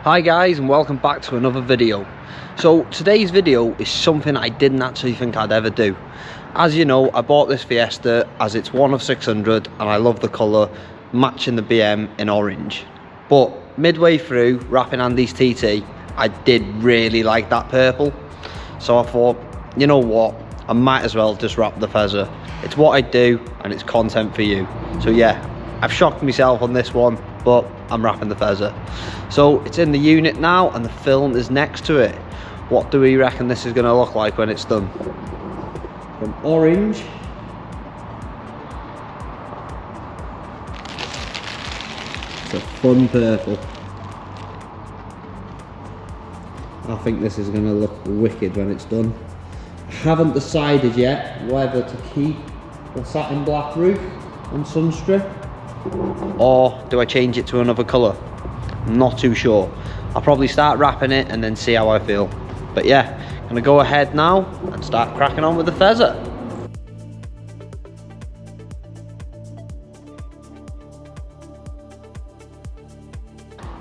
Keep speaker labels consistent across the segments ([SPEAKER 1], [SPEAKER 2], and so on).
[SPEAKER 1] Hi guys, and welcome back to another video. So today's video is something I didn't actually think I'd ever do. As you know, I bought this Fiesta as it's one of 600 and I love the colour, matching the BM in orange. But midway through wrapping Andy's TT, I did really like that purple. So I thought, you know what, I might as well just wrap the feather. It's what I do and it's content for you. So yeah, I've shocked myself on this one, but I'm wrapping the feather. So it's in the unit now and the film is next to it. What do we reckon this is going to look like when it's done? From orange to fun purple. I think this is going to look wicked when it's done. I haven't decided yet whether to keep the satin black roof and sunstrip, or do I change it to another colour? I'm not too sure. I'll probably start wrapping it and then see how I feel. But yeah, I'm gonna go ahead now and start cracking on with the feather.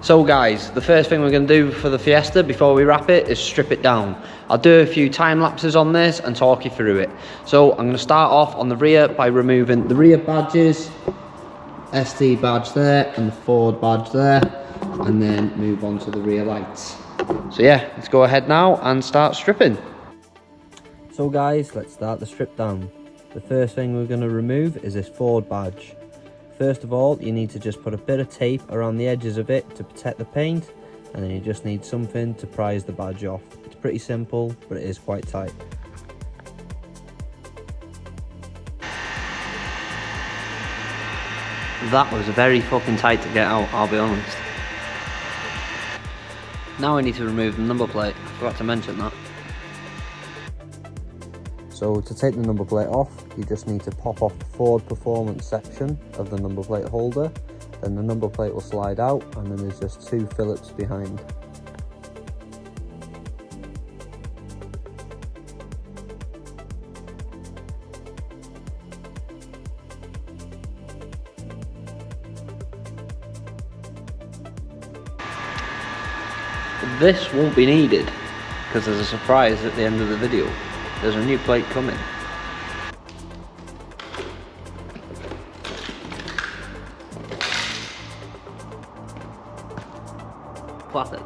[SPEAKER 1] So guys, the first thing we're going to do for the Fiesta before we wrap it is strip it down. I'll do a few time lapses on this and talk you through it. So I'm going to start off on the rear by removing the rear badges, ST badge there and the Ford badge there, and then move on to the rear lights. So yeah, let's go ahead now and start stripping. So guys, let's start the strip down. The first thing we're going to remove is this Ford badge. First of all, you need to just put a bit of tape around the edges of it to protect the paint, and then you just need something to prise the badge off. It's pretty simple, but it is quite tight. That was very fucking tight to get out, I'll be honest. Now I need to remove the number plate. I forgot to mention that. So to take the number plate off, you just need to pop off the Ford Performance section of the number plate holder. Then the number plate will slide out, and then there's just two Phillips behind. This won't be needed because there's a surprise at the end of the video. There's a new plate coming. Plotted.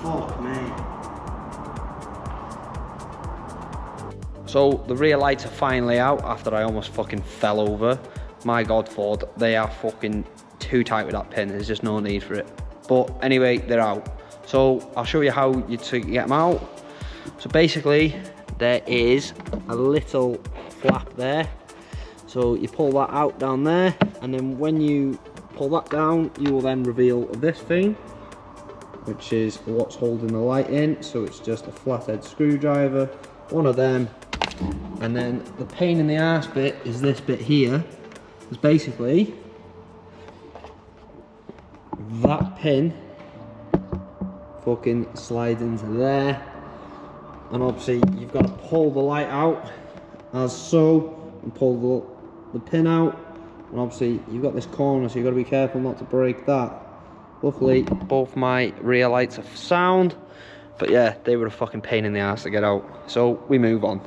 [SPEAKER 1] Fuck me. So the rear lights are finally out after I almost fucking fell over. My god, Ford, they are fucking too tight with that pin. There's just no need for it. But anyway, they're out. So I'll show you how you to get them out. So basically, there is a little flap there. So you pull that out down there, and then when you pull that down, you will then reveal this thing, which is what's holding the light in. So it's just a flathead screwdriver, one of them, and then the pain in the arse bit is this bit here. It's basically that pin fucking slides into there, and obviously you've got to pull the light out as so, and pull the pin out, and obviously you've got this corner, so you've got to be careful not to break that. Luckily, both my rear lights are sound, but yeah, they were a fucking pain in the ass to get out. So we move on.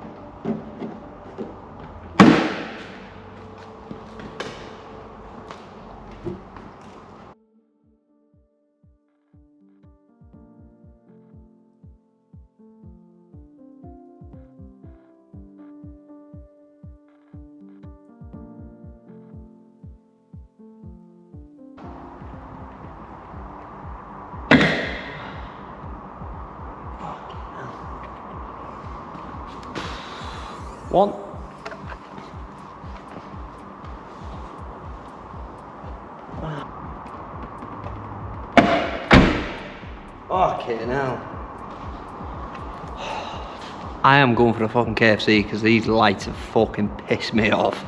[SPEAKER 1] One. Fucking hell. I am going for a fucking KFC because these lights have fucking pissed me off.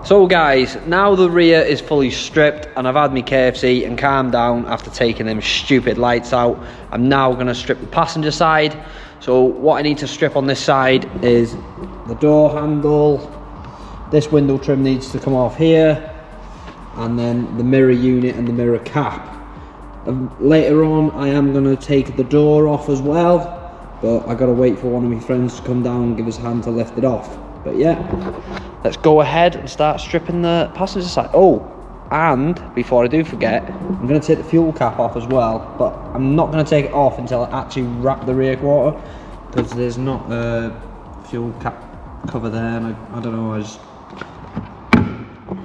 [SPEAKER 1] So guys, now the rear is fully stripped and I've had my KFC and calmed down after taking them stupid lights out. I'm now going to strip the passenger side. So what I need to strip on this side is the door handle. This window trim needs to come off here. And then the mirror unit and the mirror cap. Later on I am going to take the door off as well. But I got to wait for one of my friends to come down and give us a hand to lift it off. But yeah, let's go ahead and start stripping the passenger side. Oh, and before I do forget, I'm going to take the fuel cap off as well, but I'm not going to take it off until I actually wrap the rear quarter, because there's not a fuel cap cover there, and I don't know, I just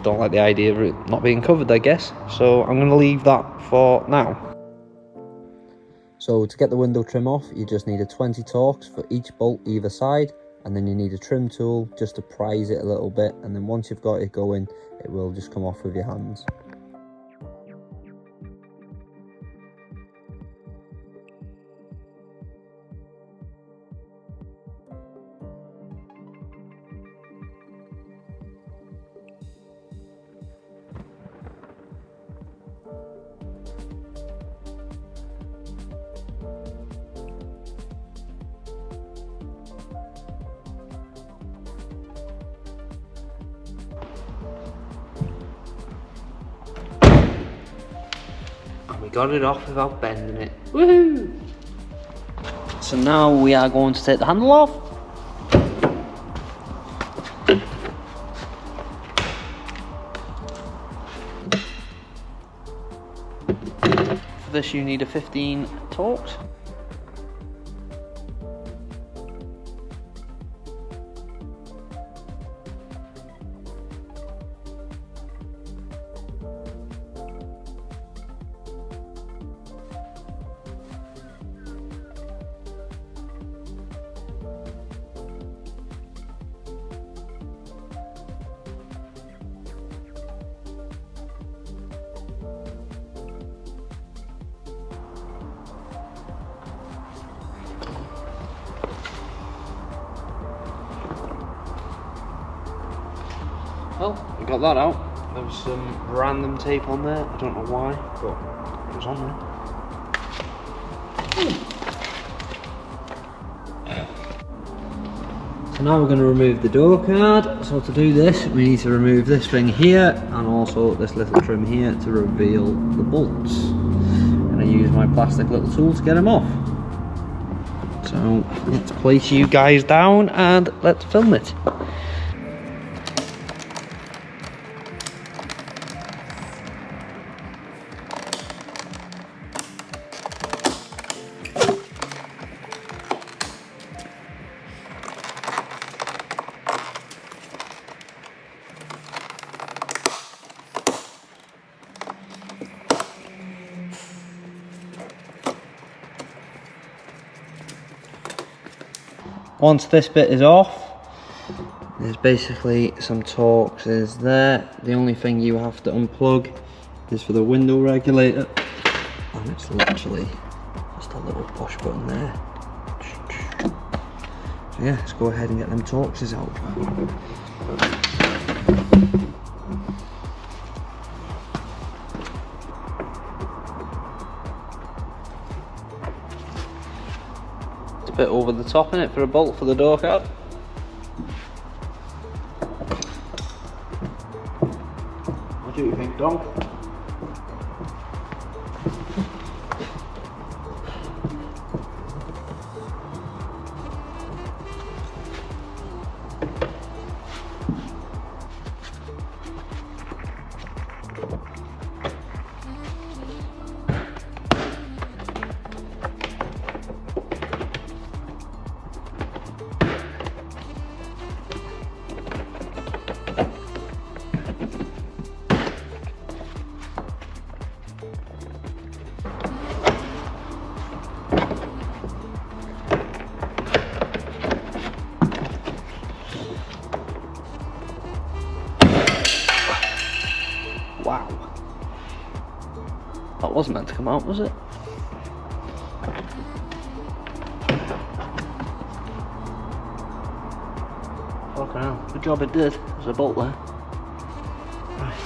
[SPEAKER 1] don't like the idea of it not being covered, I guess. So I'm going to leave that for now. So to get the window trim off, you just need a 20 Torx for each bolt either side. And then you need a trim tool just to prise it a little bit, and then once you've got it going, it will just come off with your hands. We got it off without bending it. Woohoo! So now we are going to take the handle off. For this you need a 15 Torx. Well, we got that out. There was some random tape on there. I don't know why, but it was on there. So now we're going to remove the door card. So to do this, we need to remove this thing here and also this little trim here to reveal the bolts. I'm going to use my plastic little tool to get them off. So let's place you guys down and let's film it. Once this bit is off, there's basically some Torx is there. The only thing you have to unplug is for the window regulator, and it's literally just a little push button there. So yeah, let's go ahead and get them Torxes out. Bit over the top in it for a bolt for the door card. What do you think, Dom? Wow. That wasn't meant to come out, was it? Fucking hell. Good job it did. There's a bolt there. Right.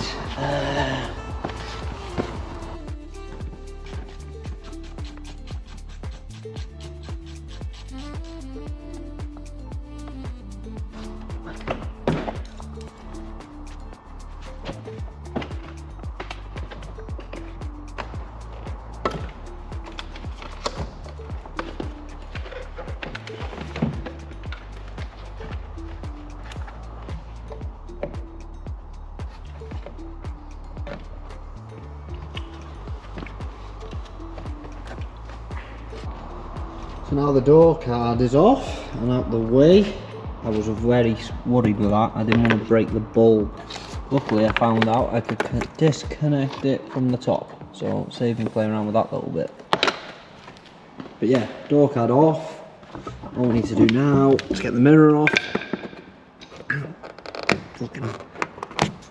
[SPEAKER 1] So now the door card is off and out the way. I was very worried with that. I didn't want to break the bulb. Luckily I found out I could disconnect it from the top, so saving playing around with that a little bit. But yeah, door card off. All we need to do now is get the mirror off.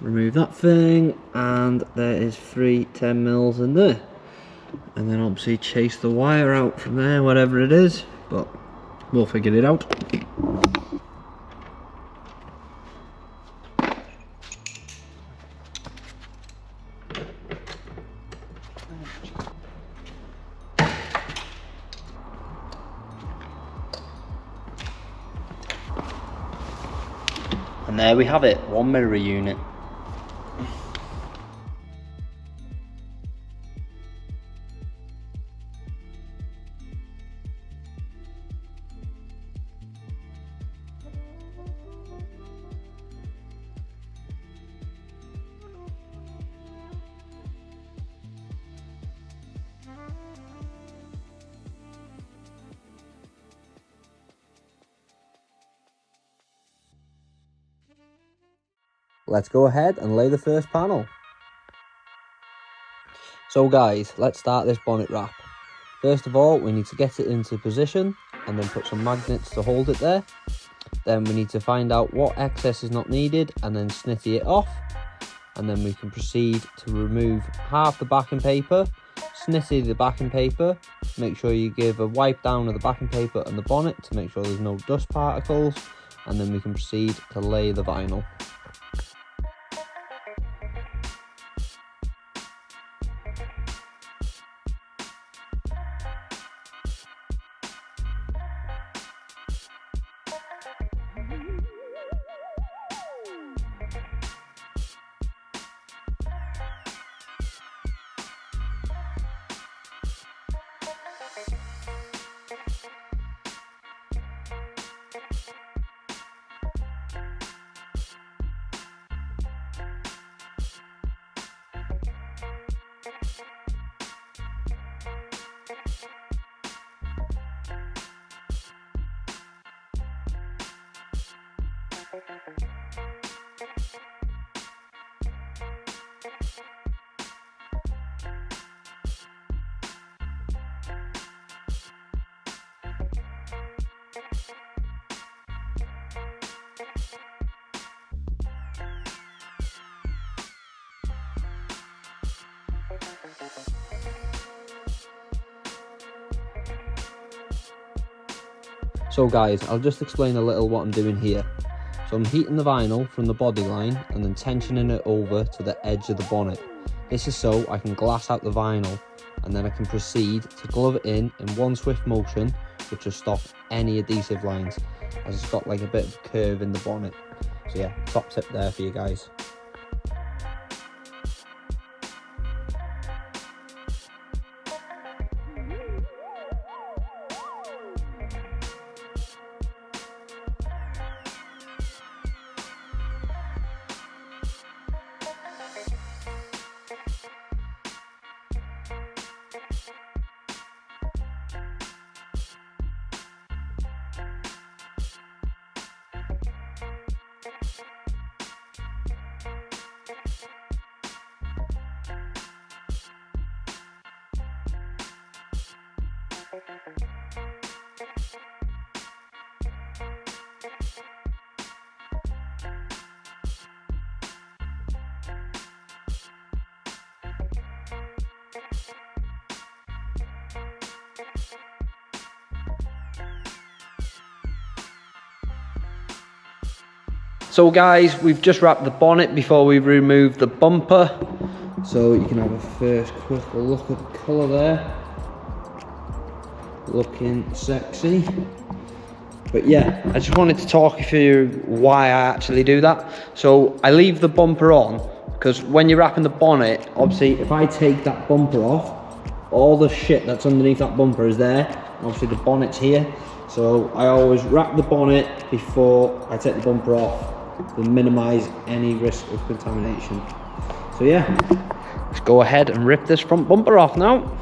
[SPEAKER 1] Remove that thing, and there is 3 10mm in there. And then obviously chase the wire out from there, whatever it is, but we'll figure it out. And there we have it, one mirror unit. Let's go ahead and lay the first panel. So guys, let's start this bonnet wrap. First of all, we need to get it into position and then put some magnets to hold it there. Then we need to find out what excess is not needed and then snitty it off. And then we can proceed to remove half the backing paper, snitty the backing paper, make sure you give a wipe down of the backing paper and the bonnet to make sure there's no dust particles, and then we can proceed to lay the vinyl. So guys, I'll just explain a little what I'm doing here. So I'm heating the vinyl from the body line and then tensioning it over to the edge of the bonnet. This is so I can glass out the vinyl, and then I can proceed to glove it in one swift motion, which will stop any adhesive lines, as it's got like a bit of a curve in the bonnet. So yeah, top tip there for you guys. So guys, we've just wrapped the bonnet before we remove the bumper. So you can have a first quick look at the colour there. Looking sexy. But yeah, I just wanted to talk you through why I actually do that. So I leave the bumper on because when you're wrapping the bonnet, obviously if I take that bumper off, all the shit that's underneath that bumper is there. Obviously the bonnet's here. So I always wrap the bonnet before I take the bumper off to minimise any risk of contamination. So yeah, let's go ahead and rip this front bumper off now.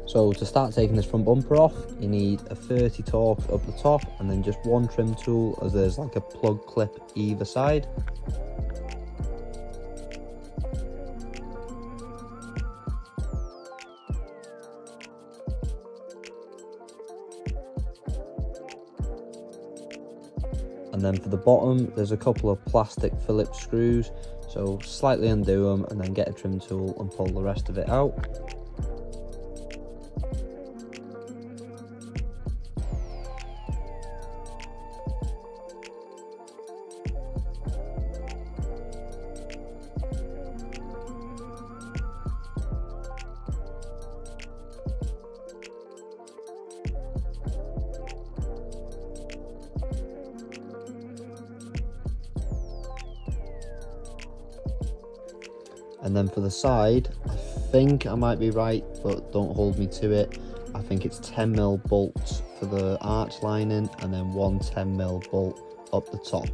[SPEAKER 1] So to start taking this front bumper off, you need a 30 Torx up the top and then just one trim tool, as there's like a plug clip either side. And then for the bottom, there's a couple of plastic Phillips screws, so slightly undo them and then get a trim tool and pull the rest of it out. And then for the side, I think I might be right, but don't hold me to it. I think it's 10mm bolts for the arch lining and then one 10mm bolt up the top.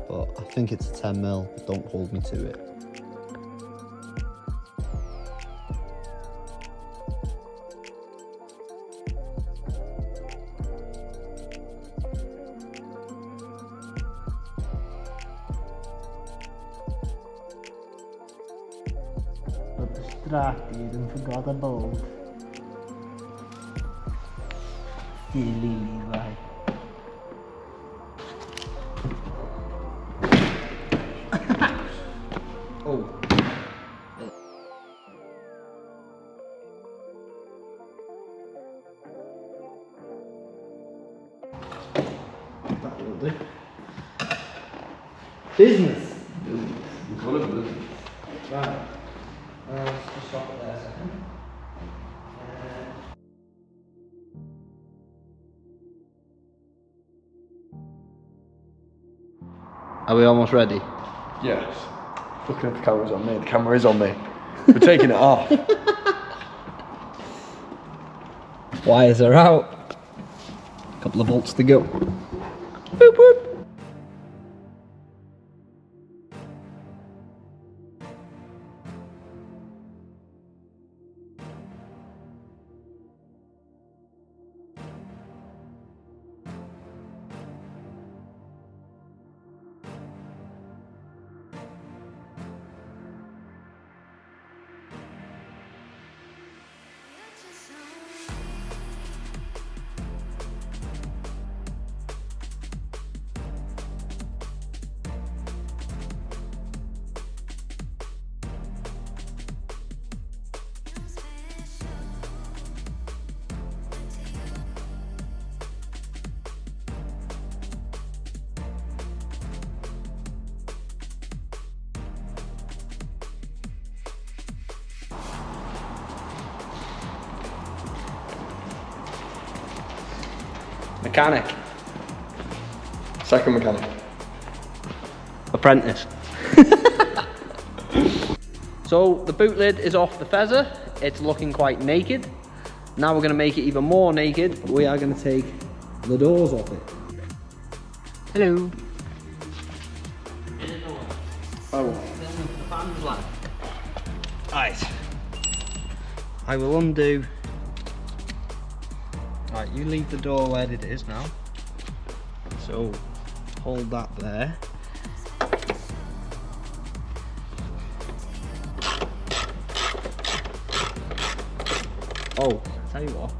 [SPEAKER 1] But I think it's a 10mm, but don't hold me to it.
[SPEAKER 2] Distracted and forgot about silly Levi.
[SPEAKER 1] Oh. That will do. Business.
[SPEAKER 3] You call it business.
[SPEAKER 1] Right. Let's just stop it there a second. Are we almost ready?
[SPEAKER 3] Yes. Looking at the camera's on me. The camera is on me. We're taking it off.
[SPEAKER 1] Wires are out. Couple of bolts to go. Boop boop. Mechanic.
[SPEAKER 3] Second mechanic.
[SPEAKER 1] Apprentice. So the boot lid is off the Fezzer. It's looking quite naked. Now we're going to make it even more naked. We are going to take the doors off it. Hello.
[SPEAKER 3] Oh.
[SPEAKER 1] Right. I will undo. Right, you leave the door where it is now. So hold that there. Oh, tell you what.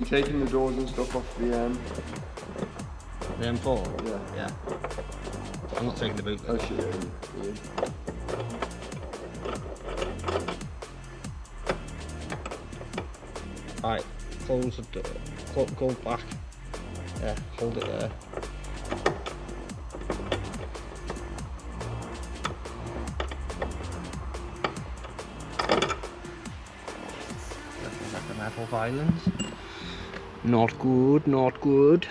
[SPEAKER 3] taking the doors and stuff off the
[SPEAKER 1] The M4?
[SPEAKER 3] Yeah.
[SPEAKER 1] Yeah. I'm not taking the boot.
[SPEAKER 3] Oh shit, yeah.
[SPEAKER 1] Right, close the door. Go back. Yeah, hold it there. Like the metal violence. Not good, not good.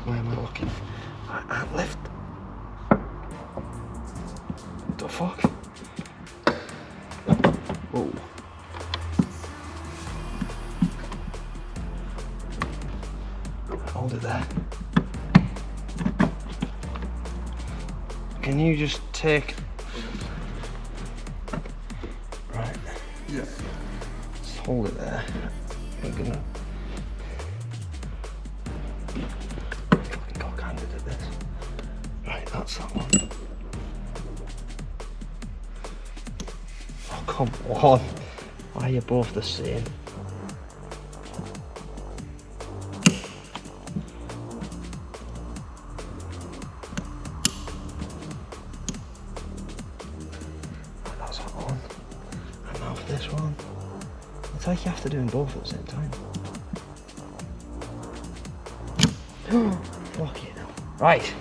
[SPEAKER 1] Where am I looking? Right, left. What the fuck? Whoa. Hold it there. Can you just take... Right.
[SPEAKER 3] Yeah.
[SPEAKER 1] Just hold it there. We're gonna... Fucking cock-handed at this. Right, that's that one. Oh, come on. Why are you both the same? That's that one. And now for this one. It's like you have to do them both at the same time. Fuck it now. Right.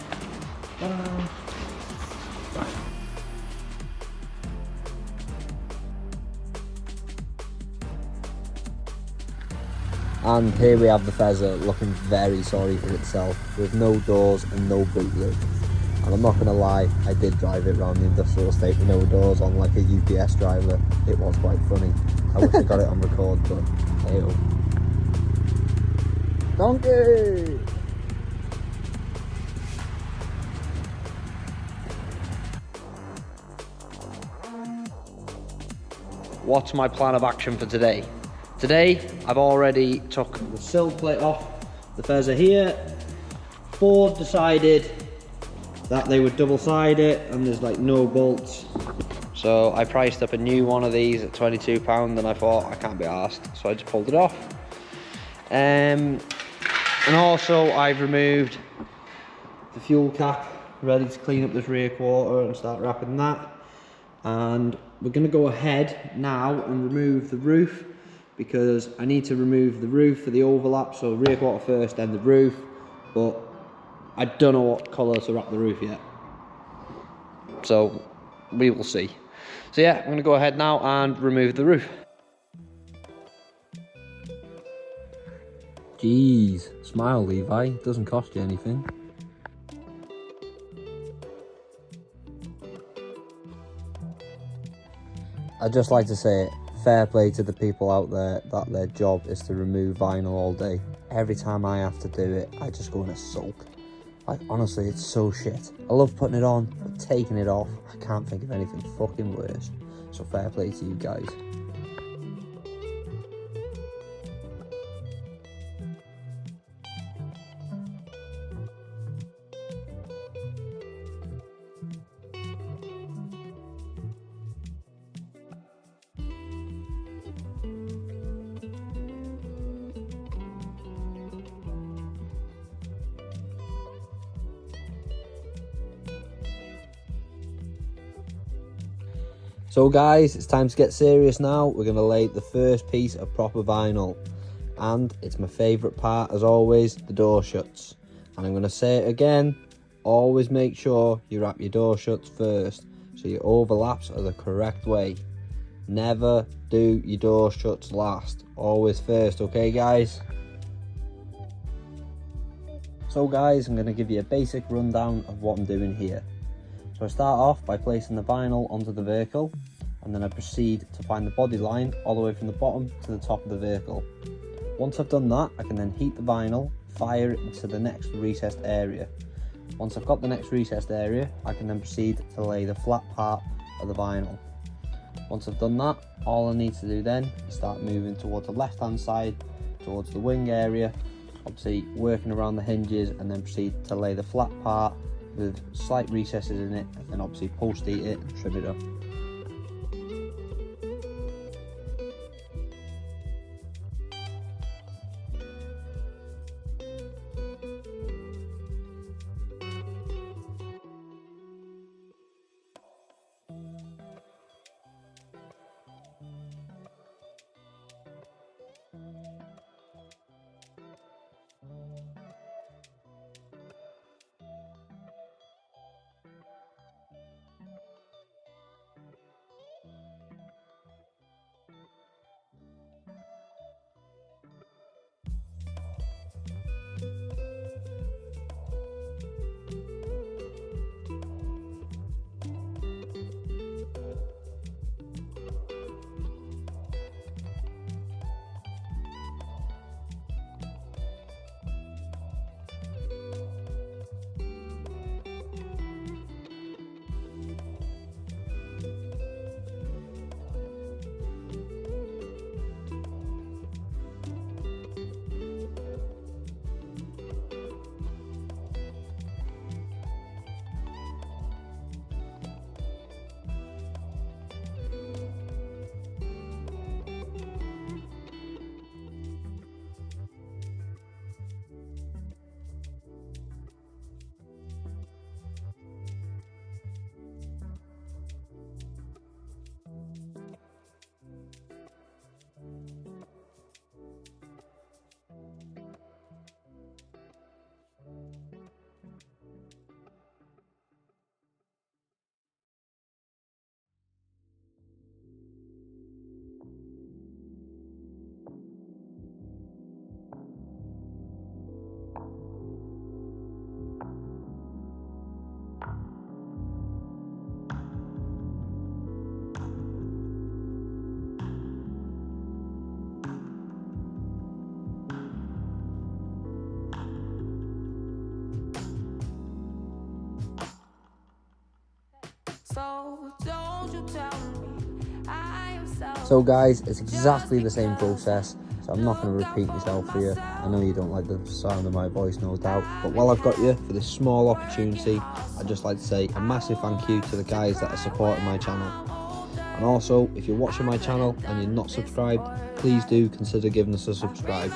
[SPEAKER 1] And here we have the Fezzer looking very sorry for itself, with no doors and no boot lid. And I'm not gonna lie, I did drive it around the industrial estate with no doors on like a UPS driver. It was quite funny. I wish I got it on record, but hey-oh. Donkey! What's my plan of action for today? Today, I've already took the sill plate off the Fezzer here. Ford decided that they would double side it and there's like no bolts. So I priced up a new one of these at £22 and I thought I can't be arsed, so I just pulled it off. And also I've removed the fuel cap, ready to clean up this rear quarter and start wrapping that. And we're gonna go ahead now and remove the roof, because I need to remove the roof for the overlap, so rear quarter first, then the roof, but I don't know what colour to wrap the roof yet. So we will see. So yeah, I'm gonna go ahead now and remove the roof. Jeez, smile Levi, it doesn't cost you anything. I'd just like to say, fair play to the people out there that their job is to remove vinyl all day. Every time I have to do it, I just go in a sulk. Like, honestly, it's so shit. I love putting it on, but taking it off, I can't think of anything fucking worse. So fair play to you guys. So guys, it's time to get serious now. We're going to lay the first piece of proper vinyl. And it's my favourite part, as always, the door shuts. And I'm going to say it again, always make sure you wrap your door shuts first, so your overlaps are the correct way. Never do your door shuts last, always first, okay guys? So guys, I'm going to give you a basic rundown of what I'm doing here. So I start off by placing the vinyl onto the vehicle, and then I proceed to find the body line all the way from the bottom to the top of the vehicle. Once I've done that, I can then heat the vinyl, fire it into the next recessed area. Once I've got the next recessed area, I can then proceed to lay the flat part of the vinyl. Once I've done that, all I need to do then is start moving towards the left hand side, towards the wing area, obviously working around the hinges, and then proceed to lay the flat part with slight recesses in it, and then obviously post heat it and trim it up. So guys, it's exactly the same process, so I'm not going to repeat myself for you. I know you don't like the sound of my voice, no doubt, but while I've got you for this small opportunity, I'd just like to say a massive thank you to the guys that are supporting my channel. And also, if you're watching my channel and you're not subscribed, please do consider giving us a subscribe.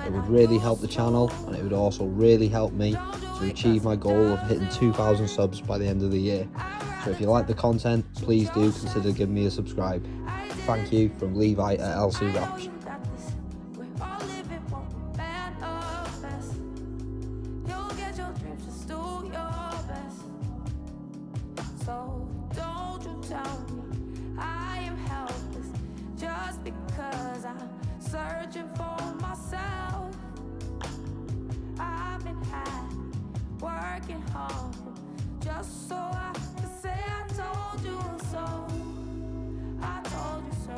[SPEAKER 1] It would really help the channel, and it would also really help me to achieve my goal of hitting 2,000 subs by the end of the year. So if you like the content, please do consider giving me a subscribe. Thank you from Levi at LC Raps.
[SPEAKER 4] Searching for myself. I've been happy, working hard, just so I can say I told you so. I told you so.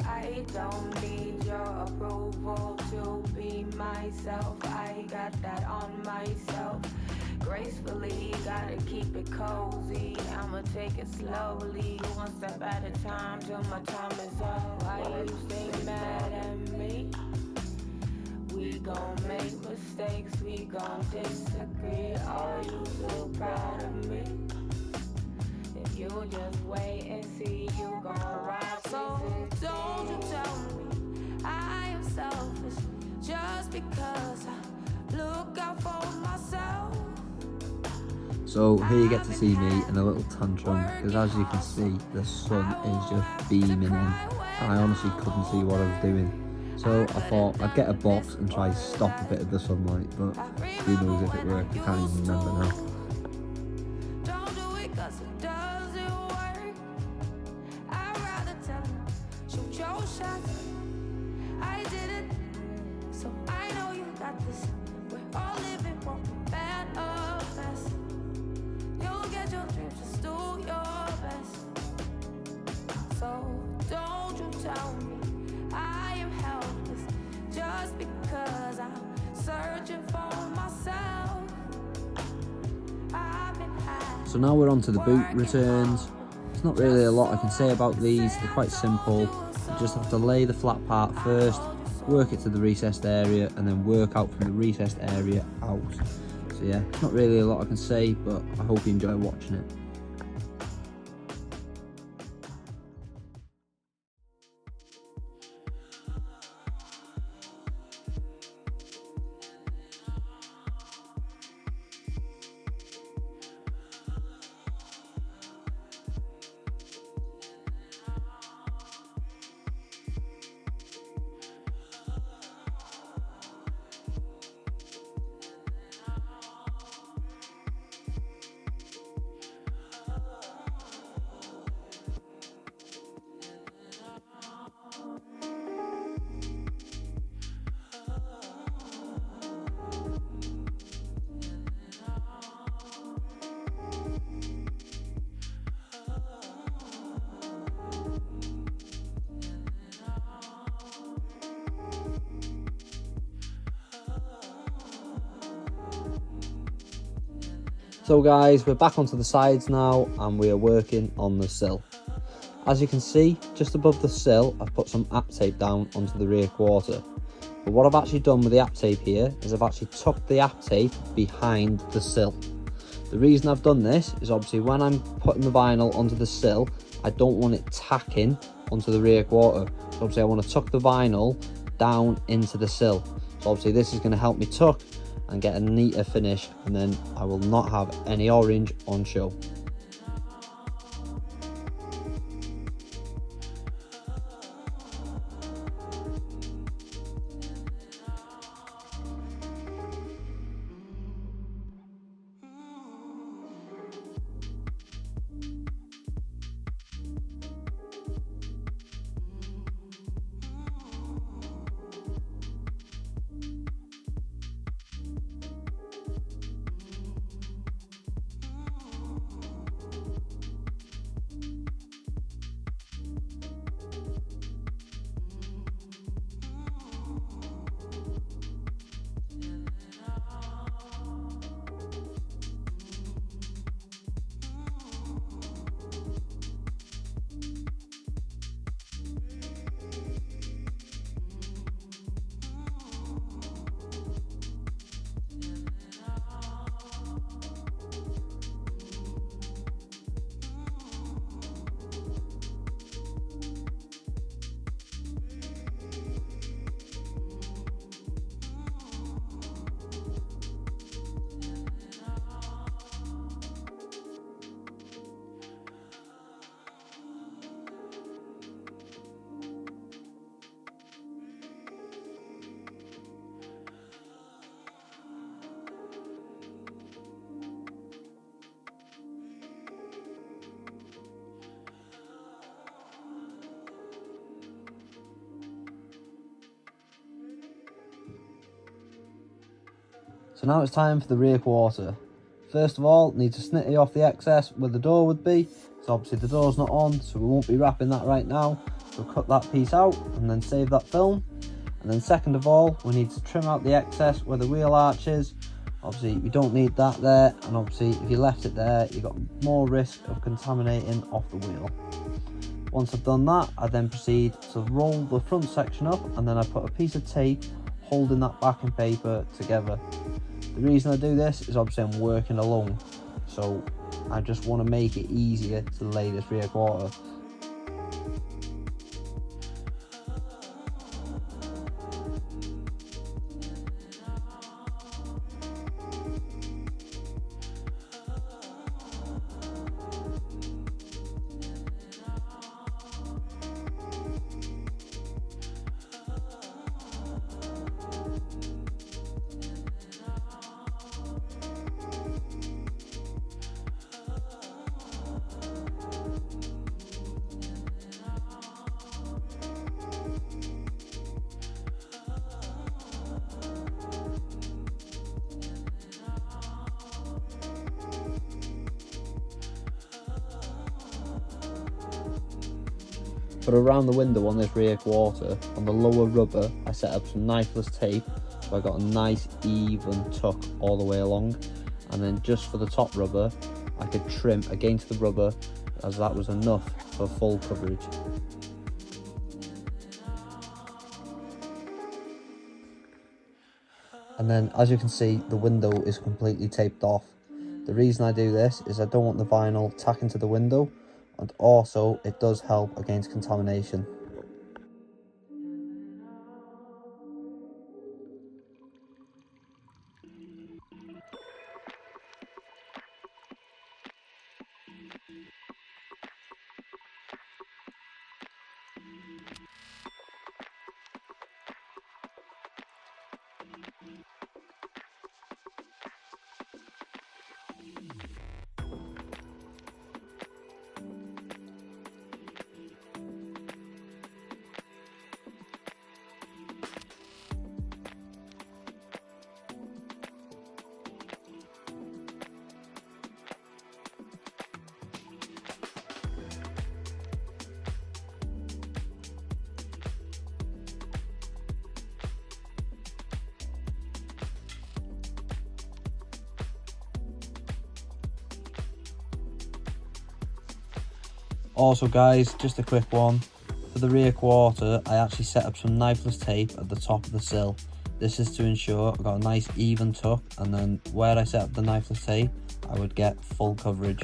[SPEAKER 4] I don't need your approval to be myself. I got that on myself. Gracefully, gotta keep it cozy. I'ma take it slowly, one step at a time till my time is up. Why you stay mad at me? We gon' make mistakes, we gon' disagree. Are you so proud of me? If you just wait and see, you gon' rise. So don't you because I look out for myself.
[SPEAKER 1] So here you get to see me in a little tantrum, because as you can see, the sun is just beaming in, and I honestly couldn't see what I was doing. So I thought I'd get a box and try to stop a bit of the sunlight, but who knows if it worked, I can't even remember now.
[SPEAKER 4] Don't do it 'cause it doesn't work. I'd rather tell them, shoot your shot. I did it, so I know you got this. We're all living for bad or best. You'll get your dreams, just do your best. So don't you tell me I am helpless just because I'm searching for myself. I've been high.
[SPEAKER 1] So now we're on to the boot returns. There's not really a lot I can say about these, they're quite simple. You just have to lay the flat part first, work it to the recessed area, and then work out from the recessed area out. So yeah, it's not really a lot I can say, but I hope you enjoy watching it. So guys, we're back onto the sides now and we are working on the sill. As you can see, just above the sill, I've put some app tape down onto the rear quarter. But what I've actually done with the app tape here is I've actually tucked the app tape behind the sill. The reason I've done this is obviously when I'm putting the vinyl onto the sill, I don't want it tacking onto the rear quarter. So obviously I want to tuck the vinyl down into the sill. So obviously this is going to help me tuck and get a neater finish, and then I will not have any orange on show. So now it's time for the rear quarter. First of all, need to snitty off the excess where the door would be. So obviously the door's not on, so we won't be wrapping that right now. So cut that piece out and then save that film. And then second of all, we need to trim out the excess where the wheel arch is. Obviously we don't need that there, and obviously if you left it there, you've got more risk of contaminating off the wheel. Once I've done that, I then proceed to roll the front section up, and then I put a piece of tape holding that backing paper together. The reason I do this is obviously I'm working alone, so I just want to make it easier to lay this rear quarter. But around the window on this rear quarter, on the lower rubber, I set up some knifeless tape, so I got a nice even tuck all the way along. And then just for the top rubber, I could trim against the rubber, as that was enough for full coverage. And then, as you can see, the window is completely taped off. The reason I do this is I don't want the vinyl tacking to the window, and also it does help against contamination. Also guys, just a quick one, for the rear quarter I actually set up some knifeless tape at the top of the sill. This is to ensure I got a nice even tuck, and then where I set up the knifeless tape I would get full coverage.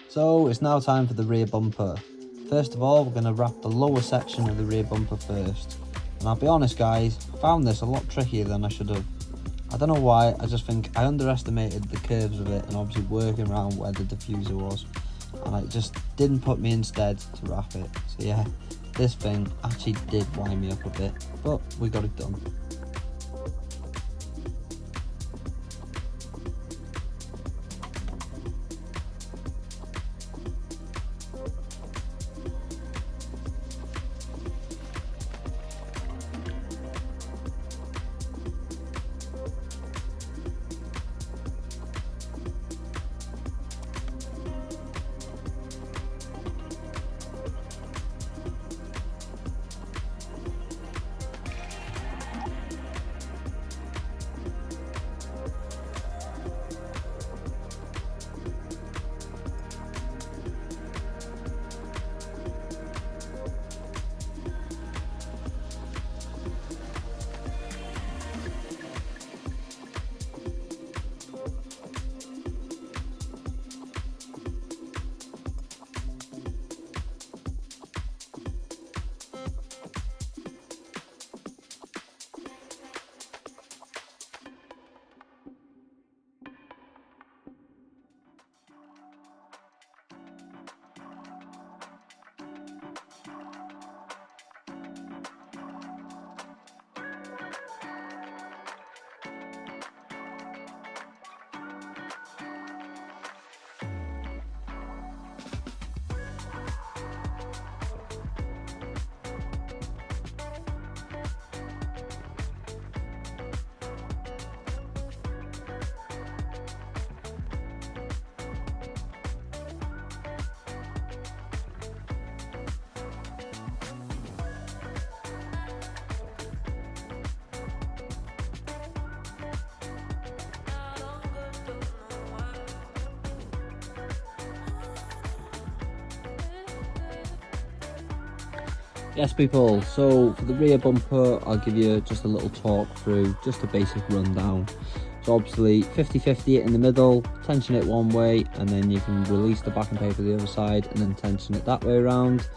[SPEAKER 1] So it's now time for the rear bumper. First of all, we're going to wrap the lower section of the rear bumper first. And I'll be honest guys, I found this a lot trickier than I should have. I don't know why, I just think I underestimated the curves of it and obviously working around where the diffuser was. And it just didn't put me instead to wrap it. So yeah, this thing actually did wind me up a bit, but we got it done. Yes people, so for the rear bumper I'll give you just a little talk through, just a basic rundown. So obviously 50-50 it in the middle, tension it one way and then you can release the backing paper the other side and then tension it that way around.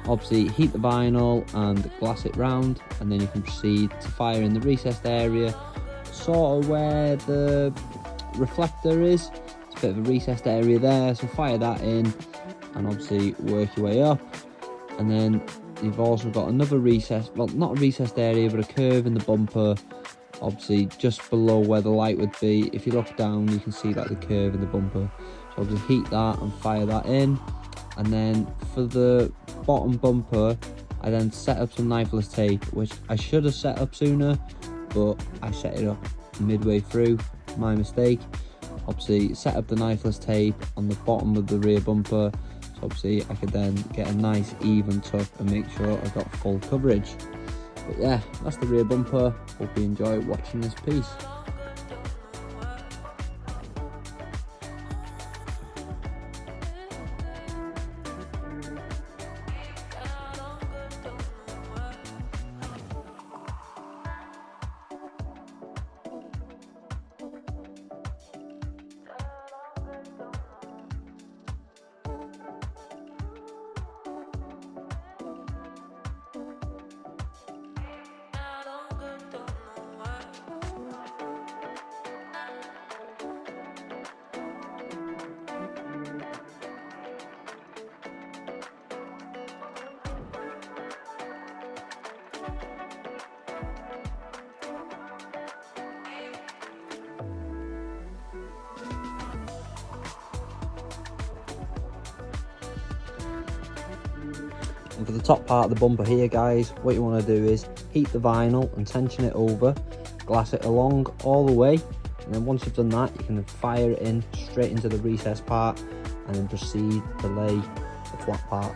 [SPEAKER 1] Obviously heat the vinyl and glass it round and then you can proceed to fire in the recessed area, sort of where the reflector is. It's a bit of a recessed area there, so fire that in and obviously work your way up. And then you've also got another recess, well not a recessed area but a curve in the bumper, obviously just below where the light would be. If you look down you can see like the curve in the bumper, so I'll just heat that and fire that in. And then for the bottom bumper I then set up some knifeless tape, which I should have set up sooner but I set it up midway through, my mistake. Obviously set up the knifeless tape on the bottom of the rear bumper, so obviously I could then get a nice even tuck and make sure I got full coverage. But yeah, that's the rear bumper. Hope you enjoy watching this piece. And for the top part of the bumper here guys, what you want to do is heat the vinyl and tension it over, glass it along all the way, and then once you've done that you can fire it in straight into the recessed part and then proceed to lay the flat part.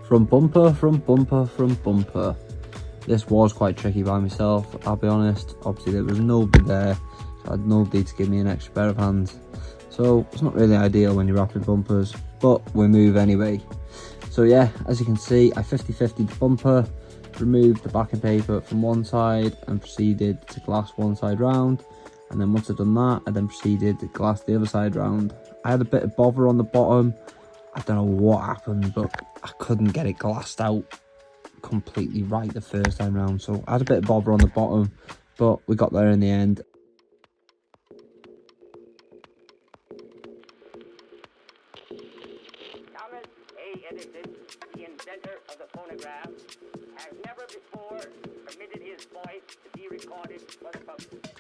[SPEAKER 1] Front bumper, front bumper, front bumper. This was quite tricky by myself, I'll be honest. Obviously there was nobody there, so I had nobody to give me an extra pair of hands. So it's not really ideal when you're wrapping bumpers, but we move anyway. So yeah, as you can see, I 50-50'd the bumper, removed the backing paper from one side and proceeded to glass one side round. And then once I'd done that, I then proceeded to glass the other side round. I had a bit of bother on the bottom. I don't know what happened, but I couldn't get it glassed out completely right the first time round. So I had a bit of bother on the bottom, but we got there in the end.
[SPEAKER 5] Thomas A. Edison, the inventor of the phonograph, has never before permitted his voice to be recorded for the public.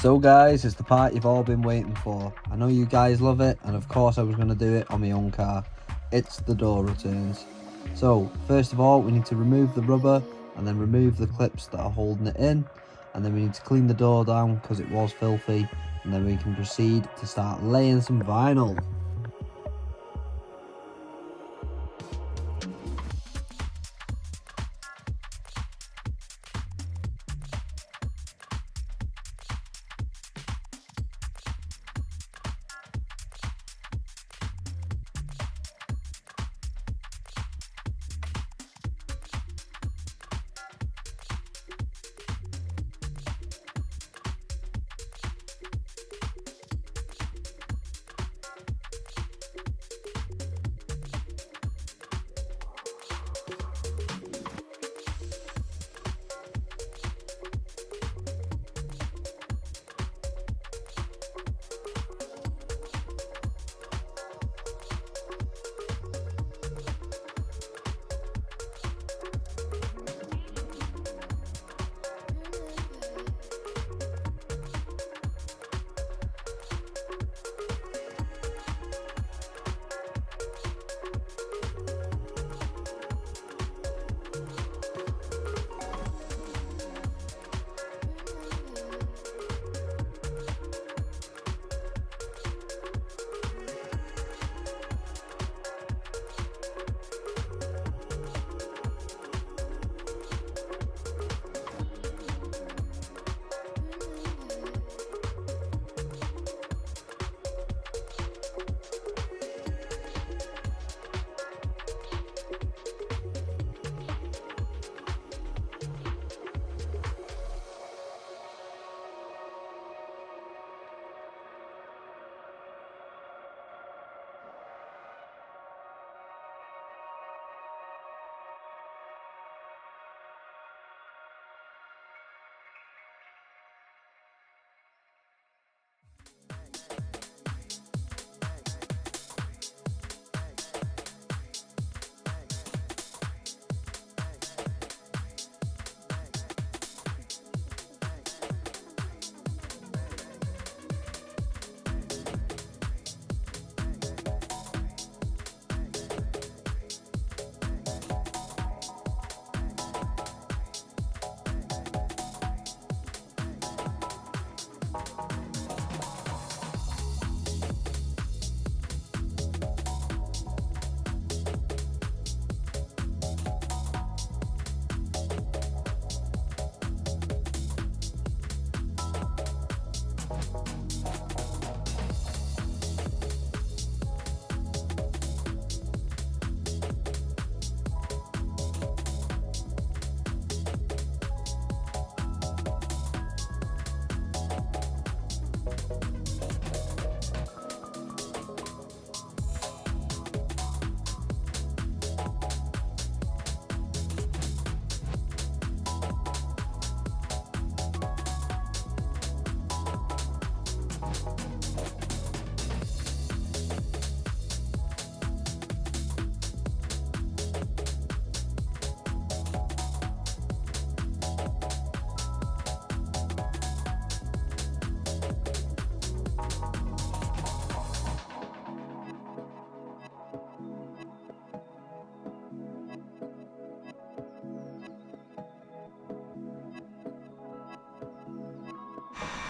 [SPEAKER 1] So guys, it's the part you've all been waiting for. I know you guys love it, and of course I was going to do it on my own car. It's the door returns. So first of all, we need to remove the rubber and then remove the clips that are holding it in, and then we need to clean the door down because it was filthy, and then we can proceed to start laying some vinyl.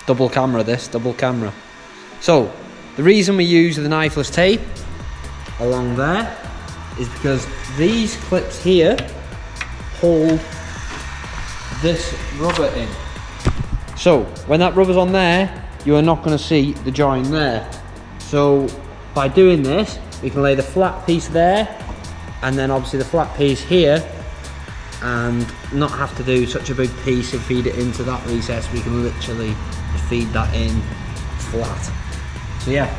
[SPEAKER 1] Double camera this, double camera. So, the reason we use the knifeless tape along there is because these clips here hold this rubber in. So, when that rubber's on there, you are not going to see the join there. So, by doing this, we can lay the flat piece there, and then obviously the flat piece here, and not have to do such a big piece and feed it into that recess. We can literally feed that in flat. So yeah,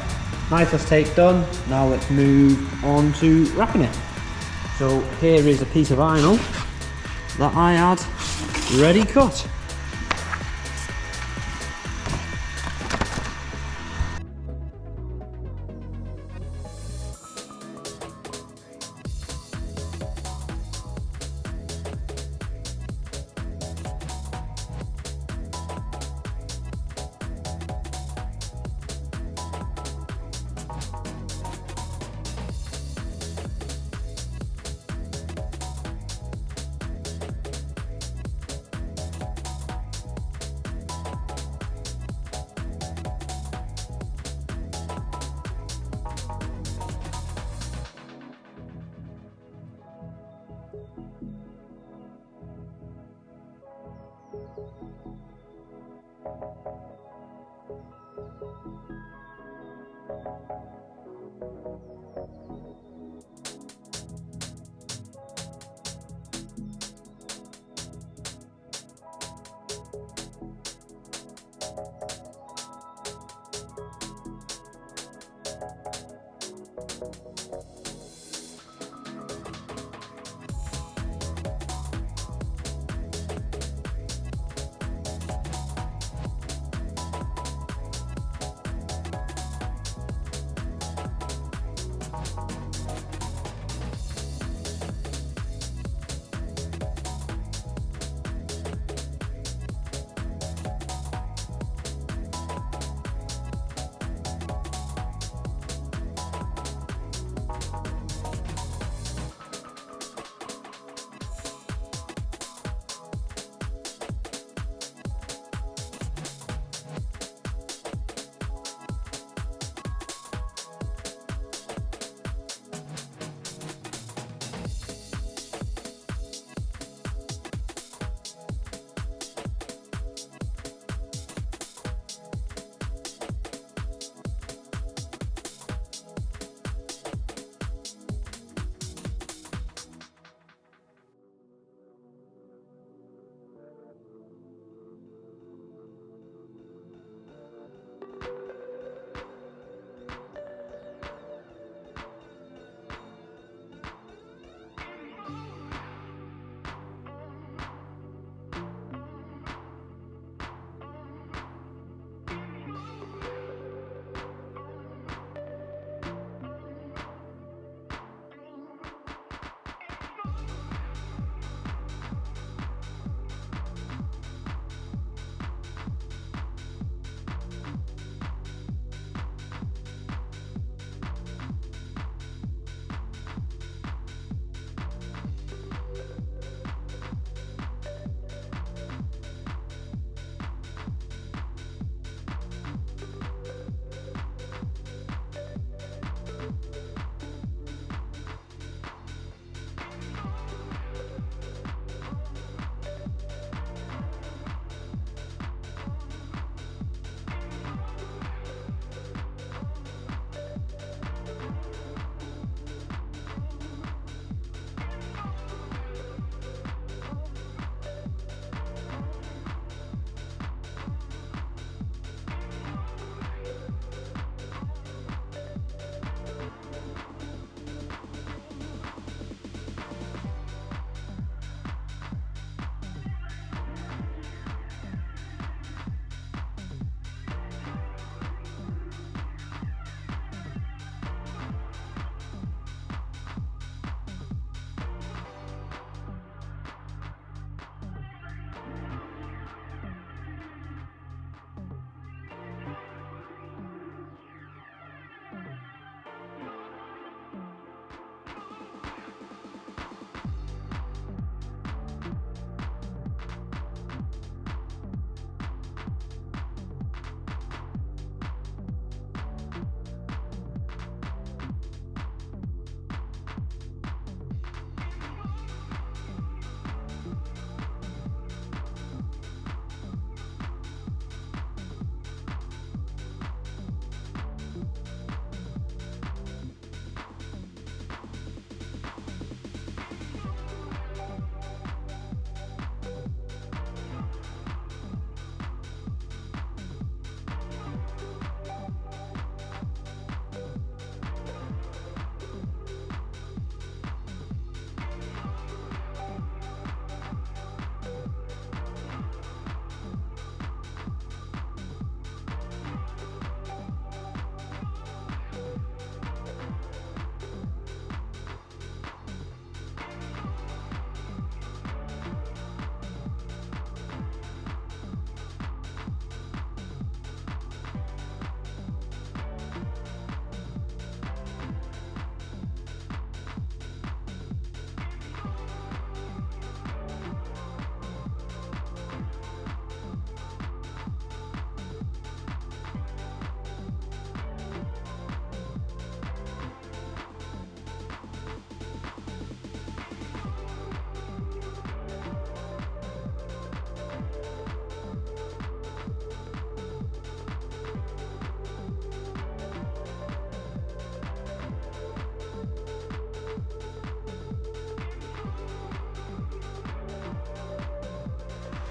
[SPEAKER 1] knifeless tape done. Now let's move on to wrapping it. So here is a piece of vinyl that I had ready cut.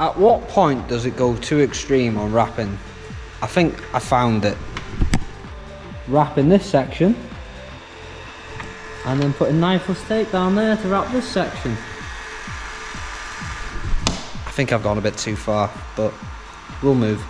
[SPEAKER 1] At what point does it go too extreme on wrapping? I think I found it. Wrapping this section and then putting knifeless tape down there to wrap this section. I think I've gone a bit too far, but we'll move.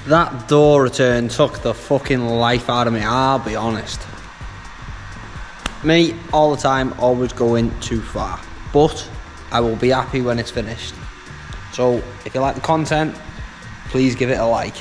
[SPEAKER 1] That door return took the fucking life out of me, I'll be honest. Me, all the time, always going too far. But I will be happy when it's finished. So, if you like the content, please give it a like.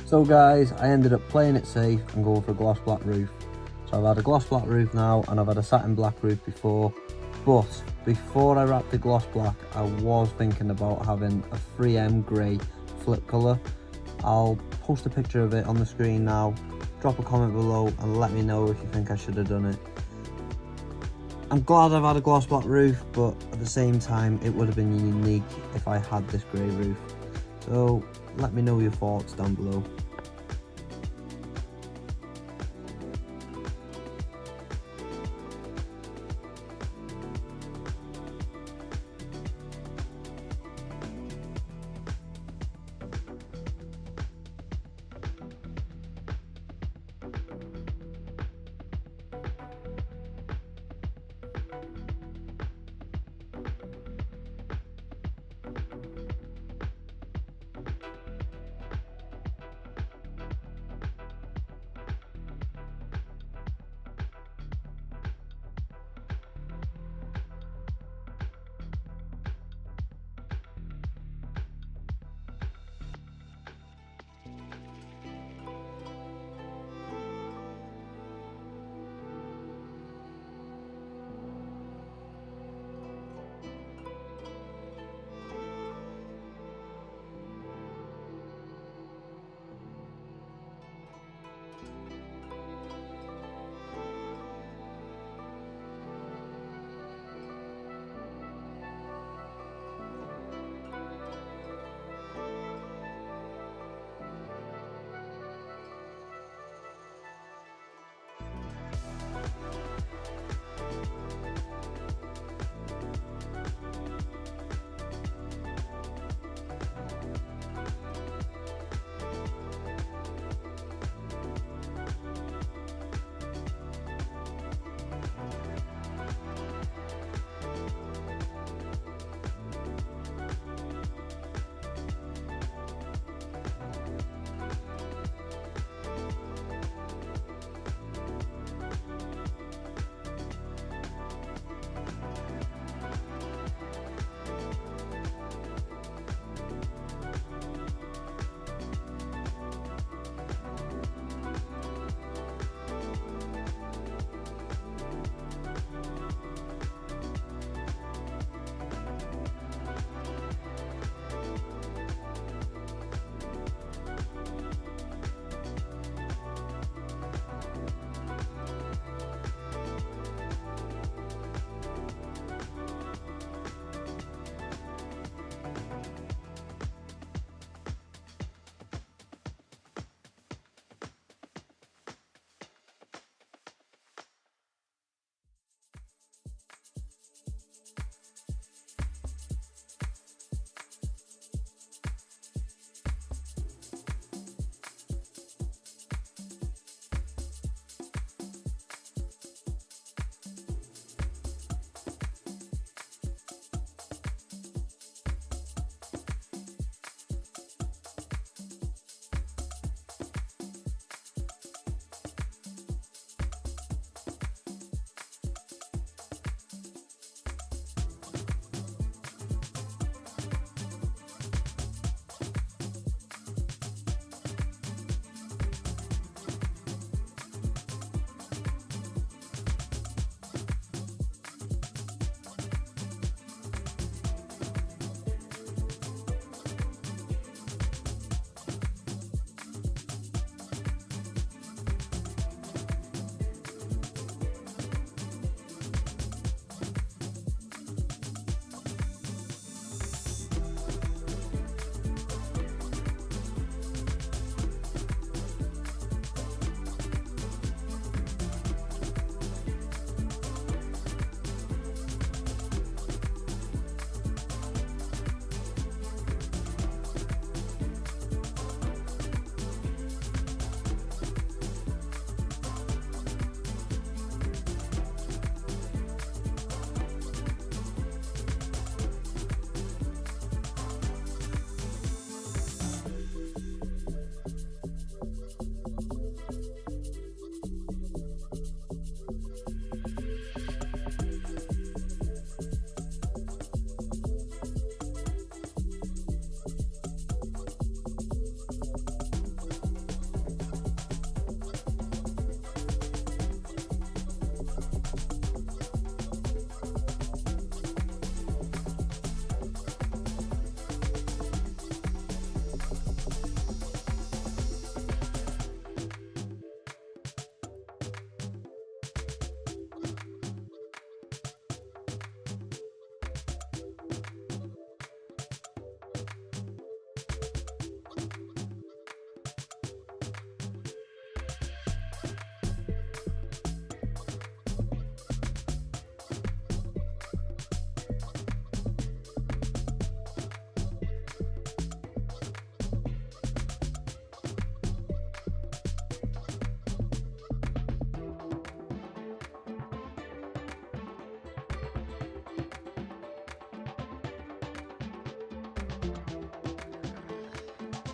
[SPEAKER 1] So guys, I ended up playing it safe and going for a gloss black roof. So I've had a gloss black roof now and I've had a satin black roof before. But before I wrapped the gloss black, I was thinking about having a 3M grey flip colour. I'll post a picture of it on the screen now. Drop a comment below and let me know if you think I should have done it. I'm glad I've had a gloss black roof, but at the same time it would have been unique if I had this grey roof. So let me know your thoughts down below.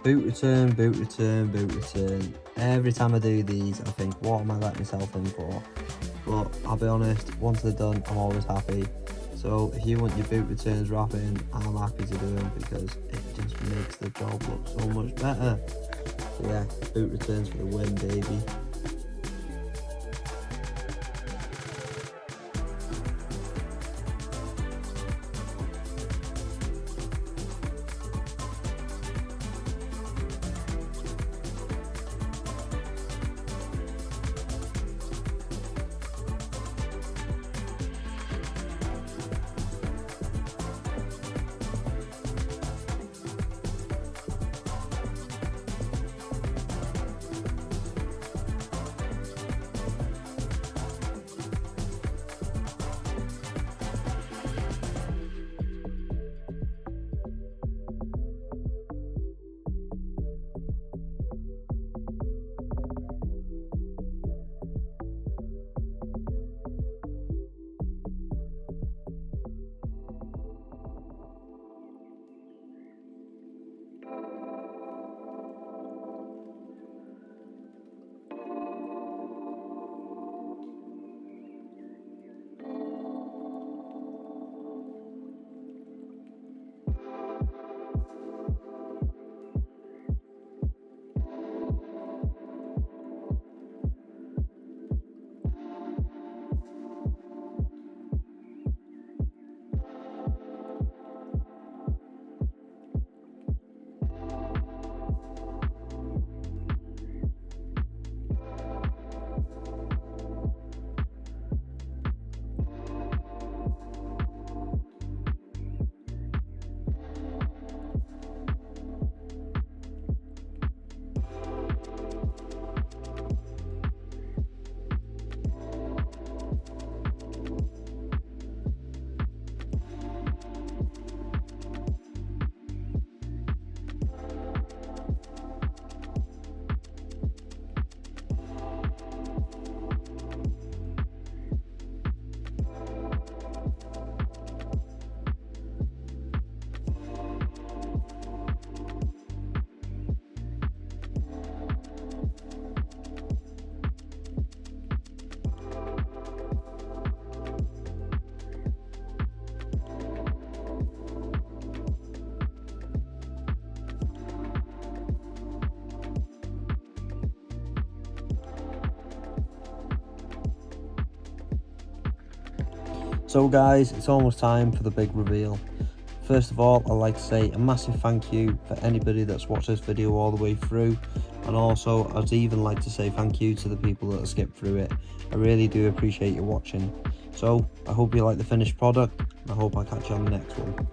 [SPEAKER 1] Boot return, boot return, boot return. Every time I do these, I think, what am I letting myself in for? But I'll be honest, once they're done, I'm always happy. So if you want your boot returns wrapping, I'm happy to do them because it just makes the job look so much better. So yeah, boot returns for the win, baby. So guys, it's almost time for the big reveal. First of all, I'd like to say a massive thank you for anybody that's watched this video all the way through, and also I'd even like to say thank you to the people that have skipped through it. I really do appreciate you watching. So I hope you like the finished product, and I hope I catch you on the next one.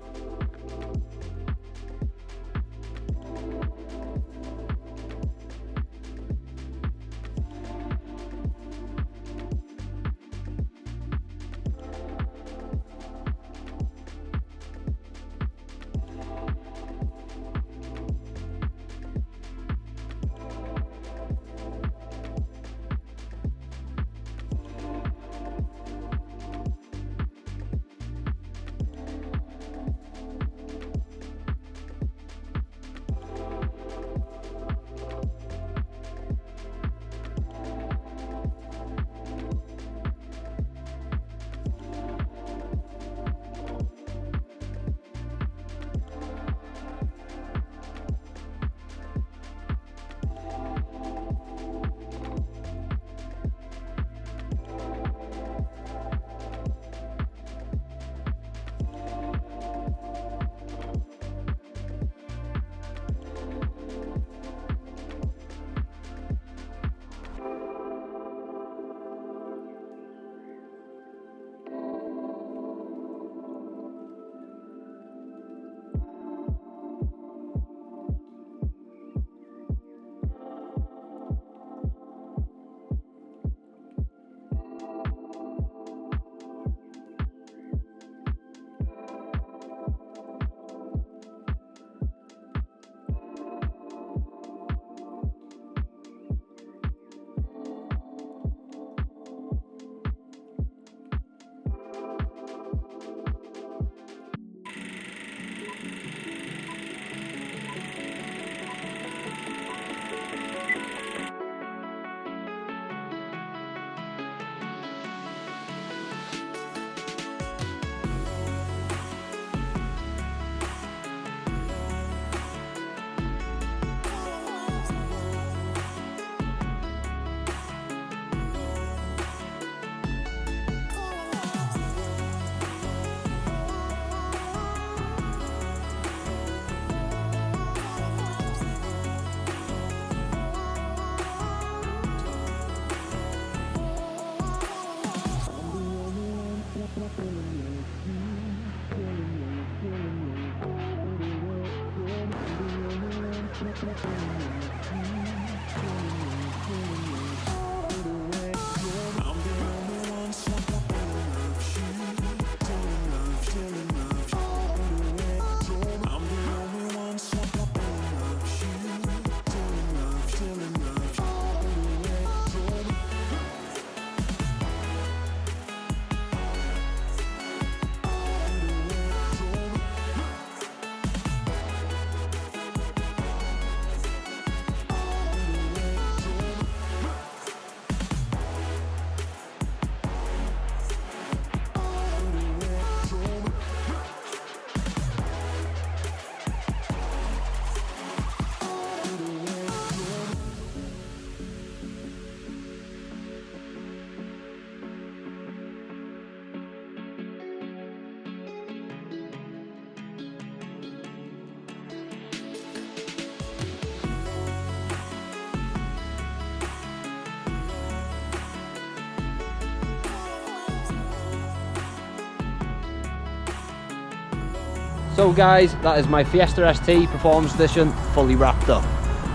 [SPEAKER 1] So guys, that is my Fiesta ST Performance Edition fully wrapped up.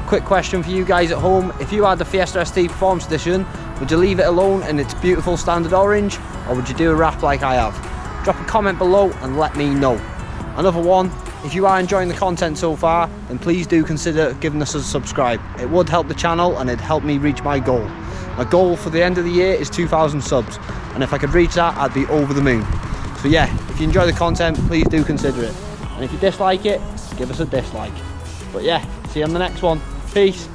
[SPEAKER 1] Quick question for you guys at home: if you had the Fiesta ST Performance Edition, would you leave it alone in its beautiful standard orange, or would you do a wrap like I have? Drop a comment below and let me know. Another one, if you are enjoying the content so far, then please do consider giving us a subscribe. It would help the channel and it'd help me reach my goal. My goal for the end of the year is 2,000 subs, and if I could reach that, I'd be over the moon. So yeah, if you enjoy the content, please do consider it. And if you dislike it, give us a dislike. But yeah, see you on the next one. Peace.